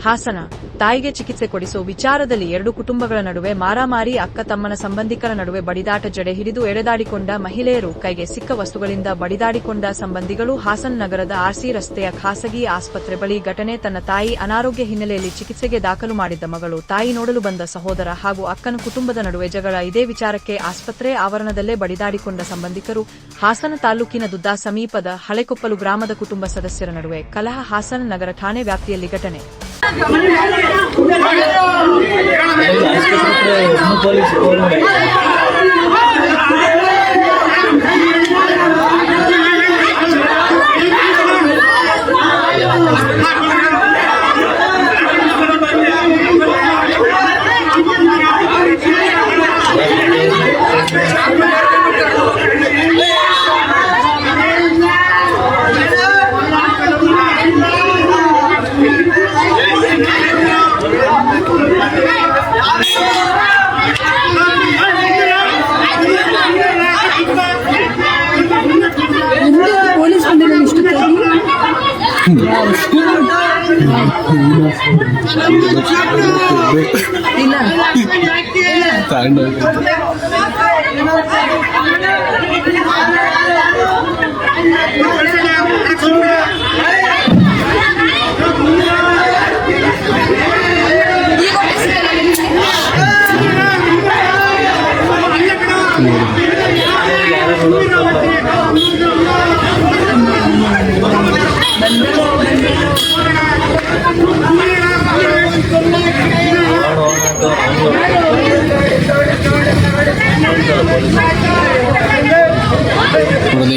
ಹಾಸನ ತಾಯಿಗೆ ಚಿಕಿತ್ಸೆ ಕೊಡಿಸೋ ವಿಚಾರದಲ್ಲಿ ಎರಡು ಕುಟುಂಬಗಳ ನಡುವೆ ಮಾರಾಮಾರಿ, ಅಕ್ಕ ತಮ್ಮನ ಸಂಬಂಧಿಕರ ನಡುವೆ ಬಡಿದಾಟ, ಜಡೆ ಹಿಡಿದು ಎಳೆದಾಡಿಕೊಂಡ ಮಹಿಳೆಯರು, ಕೈಗೆ ಸಿಕ್ಕ ವಸ್ತುಗಳಿಂದ ಬಡಿದಾಡಿಕೊಂಡ ಸಂಬಂಧಿಗಳು. ಹಾಸನ ನಗರದ ಆರ್ಸಿ ರಸ್ತೆಯ ಖಾಸಗಿ ಆಸ್ಪತ್ರೆ ಬಳಿ ಘಟನೆ. ತನ್ನ ತಾಯಿ ಅನಾರೋಗ್ಯ ಹಿನ್ನೆಲೆಯಲ್ಲಿ ಚಿಕಿತ್ಸೆಗೆ ದಾಖಲು ಮಾಡಿದ್ದ ಮಗಳು, ತಾಯಿ ನೋಡಲು ಬಂದ ಸಹೋದರ ಹಾಗೂ ಅಕ್ಕನ ಕುಟುಂಬದ ನಡುವೆ ಜಗಳ. ಇದೇ ವಿಚಾರಕ್ಕೆ ಆಸ್ಪತ್ರೆ ಆವರಣದಲ್ಲೇ ಬಡಿದಾಡಿಕೊಂಡ ಸಂಬಂಧಿಕರು. ಹಾಸನ ತಾಲೂಕಿನ ದುದ್ದಾ ಸಮೀಪದ ಹಳೆಕೊಪ್ಪಲು ಗ್ರಾಮದ ಕುಟುಂಬ ಸದಸ್ಯರ ನಡುವೆ ಕಲಹ. ಹಾಸನ ನಗರ ಠಾಣೆ ವ್ಯಾಪ್ತಿಯಲ್ಲಿ ಘಟನೆ.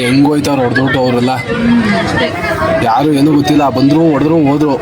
ಹೆಂಗ್ ಹೋಯ್ತವ್ರು ಹೊಡೆದ್ಬಿಟ್ಟು ಅವರೆಲ್ಲ, ಯಾರು ಏನೂ ಗೊತ್ತಿಲ್ಲ, ಬಂದ್ರು ಹೊಡೆದ್ರು ಹೋದ್ರು.